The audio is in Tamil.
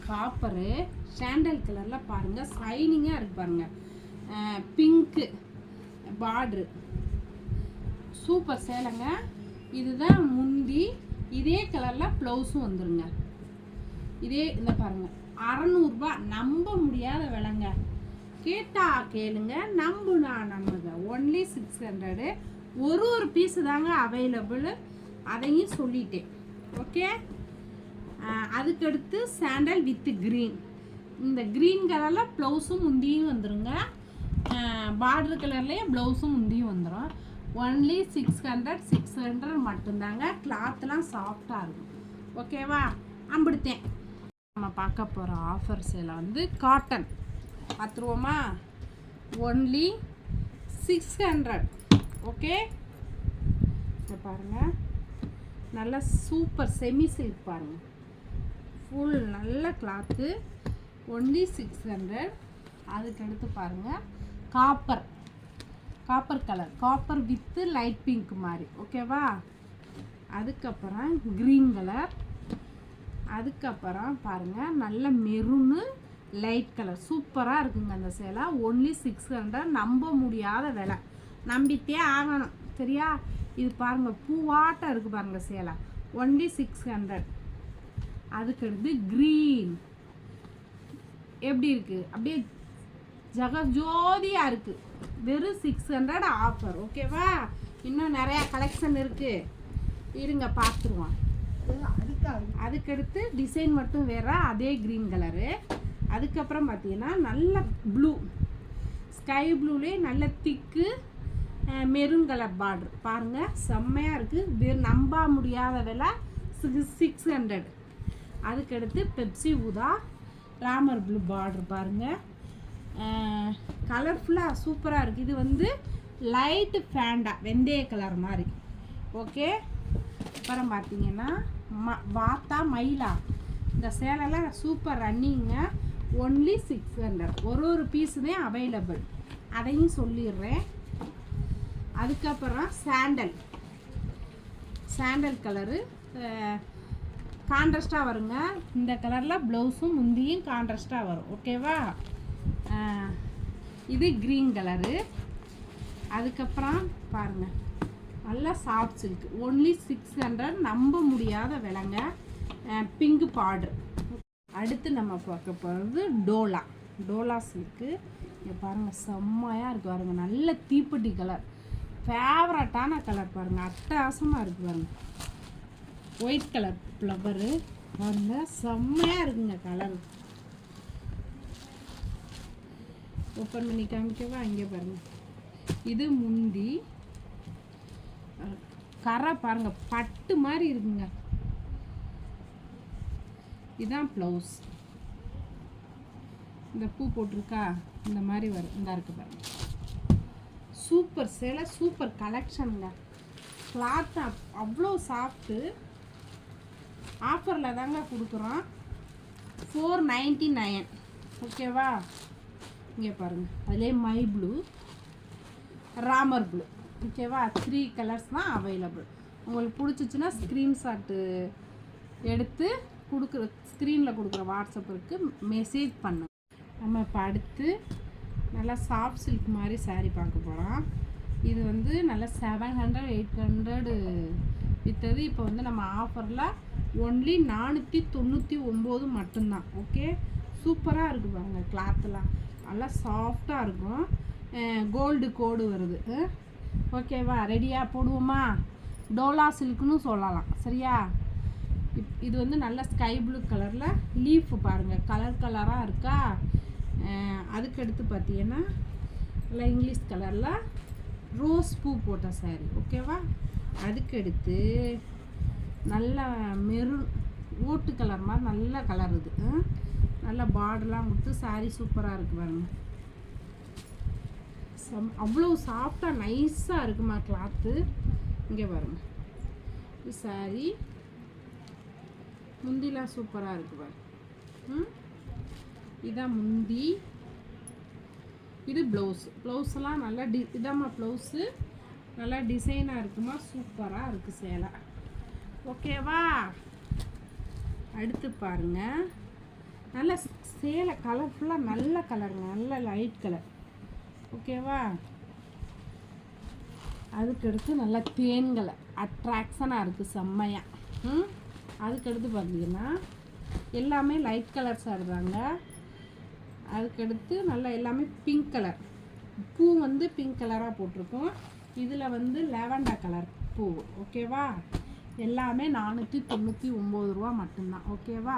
காப்பரு சாண்டல் கலரில் பாருங்கள், ஷைனிங்காக இருக்குது பாருங்கள். பிங்க்கு பார்ட்ரு, சூப்பர் சேலைங்க. இதுதான் முந்தி. இதே கலரில் ப்ளவுஸும் வந்துருங்க. இதே இந்த பாருங்கள், 600 நம்ப முடியாத விலைங்க. கேட்டா கேளுங்க, நம்புனா நம்புங்க. ஒன்லி 600. ஒரு பீஸு தாங்க அவைலபிள், அதையும் சொல்லிட்டேன். ஓகே, அதுக்கடுத்து சாண்டல் வித் க்ரீன். இந்த க்ரீன் கலரில் ப்ளவுஸும் முந்தியும் வந்துடுங்க. பார்டர் கலர்லேயே ப்ளவுஸும் முந்தியும் வந்துடும். ஒன்லி 600 மட்டும்தாங்க. கிளாத்லாம் சாஃப்டாக இருக்கும். ஓகேவா, அம்பிடுத்தேன். நம்ம பார்க்க போகிற ஆஃபர் சேலை வந்து காட்டன் பார்த்துருவோமா. ஒன்லி 600. ஓகே, இதை பாருங்கள், நல்ல சூப்பர் செமி சில்க் பாருங்கள், ஃபுல் நல்ல கிளாத்து. ஒன்லி 600. அதுக்கடுத்து பாருங்கள், copper colour, copper with light pink மாதிரி. ஓகேவா, அதுக்கப்புறம் க்ரீன் கலர். அதுக்கப்புறம் பாருங்கள், நல்ல மெரூனு லைட் கலர், சூப்பராக இருக்குங்க அந்த சேலை. ஒன்லி 600. நம்ப முடியாத விலை, நம்பித்தே ஆகணும். சரியா, இது பாருங்கள், பூவாட்டம் இருக்குது பாருங்கள் சேலை. ஒன்லி 600. அதுக்கடுத்து க்ரீன் எப்படி இருக்குது, அப்படியே ஜகஜோதியாக இருக்குது. வெறும் 600 ஆஃபர். ஓகேவா, இன்னும் நிறையா கலெக்ஷன் இருக்குது, இருங்க பார்த்துருவோம். அதுக்கடுத்து டிசைன் மட்டும் வேறு, அதே க்ரீன் கலரு. அதுக்கப்புறம் பார்த்தீங்கன்னா நல்ல ப்ளூ, ஸ்கை ப்ளூலே நல்ல திக்கு மெரூன் கலர் பார்டர் பாருங்கள், செம்மையாக இருக்குது. நம்ப முடியாத விலை 600. அதுக்கடுத்து பெப்சி ஊதா ராமர் ப்ளூ பார்டர் பாருங்கள், கலர்ஃபுல்லாக சூப்பராக இருக்குது. இது வந்து லைட்டு ஃபேண்டா வெந்தய கலர் மாதிரி. ஓகே, அப்புறம் பார்த்தீங்கன்னா வாத்தா மயிலா. இந்த சேலைலாம் சூப்பர் ரன்னிங்க. ஒன்லி 600. ஒரு பீஸு தான் அவைலபிள், அதையும் சொல்லிடுறேன். அதுக்கப்புறம் சாண்டல் கலரு கான்ட்ராஸ்டாக வருங்க. இந்த கலரில் ப்ளவுஸும் முந்தியும் கான்ட்ராஸ்டாக வரும். ஓகேவா, இது க்ரீன் கலரு. அதுக்கப்புறம் பாருங்கள், நல்லா சாஃப்ட் சில்க். ஒன்லி 600. நம்ப முடியாத விலைங்க. Pink border. அடுத்து நம்ம பார்க்க போகிறது டோலா சில்க்கு. இங்கே பாருங்கள், செம்மையாக இருக்குது பாருங்கள். நல்ல தீப்பெட்டி கலர், ஃபேவரட்டான கலர் பாருங்கள், அட்டகாசமாக இருக்குது பாருங்கள். ஒயிட் கலர் ஃப்ளவரு பாருங்கள், செம்மையாக இருக்குங்க கலர். ஓப்பன் பண்ணி காமிக்கவா, இங்கே பாருங்கள். இது முந்தி, கரை பாருங்கள், பட்டு மாதிரி இருக்குங்க. இதுதான் ப்ளவுஸ். இந்த பூ போட்டிருக்கா, இந்த மாதிரி வரும். இந்த இருக்கு பாருங்க, சூப்பர் சேலை, சூப்பர் கலெக்ஷனுங்க. கிளாத் அவ்வளோ சாஃப்ட்டு. ஆஃபரில் தாங்க கொடுக்குறோம். 499. ஓகேவா, இங்கே பாருங்கள், அதிலே மை ப்ளூ ராமர் ப்ளூ. ஓகேவா, 3 கலர்ஸ் தான் அவைலபிள். உங்களுக்கு பிடிச்சிச்சின்னா ஸ்க்ரீன்ஷாட்டு எடுத்து ஸ்க்ரீனில் கொடுக்குற வாட்ஸ்அப்புக்கு மெசேஜ் பண்ணுங்க. நம்ம இப்போ அடுத்து நல்லா சாஃப்ட் சில்க் மாதிரி சாரீ பார்க்க போகிறோம். இது வந்து நல்லா 700 800 விற்றது. இப்போ வந்து நம்ம ஆஃபரில் ஒன்லி 499 மட்டும்தான். ஓகே, சூப்பராக இருக்குது பாருங்கள். கிளாத்லாம் நல்லா சாஃப்டாக இருக்கும். கோல்டு கோடு வருது. ஓகேவா, ரெடியாக போடுவோமா. டோலா சில்க்குன்னு சொல்லலாம். சரியா, இது வந்து நல்ல ஸ்கை ப்ளூ கலரில் லீஃப் பாருங்கள், கலராக இருக்கா. அதுக்கடுத்து பார்த்தீங்கன்னா நல்லா இங்கிலீஷ் கலரில் ரோஸ் பூ போட்ட சாரீ. ஓகேவா, அதுக்கடுத்து நல்ல மெரூன் ஓட்டு கலர் மாதிரி நல்ல கலர். இது நல்ல பார்டர்லாம் கொடுத்து சாரீ சூப்பராக இருக்குது பாருங்கள். அவ்வளோ சாஃப்டாக நைஸாக இருக்குமா கிளாத்து. இங்கே பாருங்கள், இது சாரீ முந்திலாம் சூப்பராக இருக்குது பாருங்க. இதான் முந்தி. இது ப்ளவுஸ்லாம் நல்லா இதாம்மா ப்ளவுஸு நல்லா டிசைனாக இருக்குமா, சூப்பராக இருக்குது சேலை. ஓகேவா, அடுத்து பாருங்கள், நல்ல சேலை கலர்ஃபுல்லாக நல்ல கலருங்க, நல்ல லைட் கலர். ஓகேவா? அதுக்கடுத்து நல்லா தேன் கலர் அட்ராக்ஷனாக இருக்குது செம்மையாக. அதுக்கடுத்து பார்த்தீங்கன்னா எல்லாமே லைட் கலர்ஸாக இருக்காங்க. அதுக்கடுத்து நல்லா எல்லாமே பிங்க் கலர் பூ வந்து பிங்க் கலராக போட்டிருக்கோம். இதில் வந்து லாவெண்டா கலர் பூ. ஓகேவா? எல்லாமே 499 ரூபா மட்டும்தான். ஓகேவா?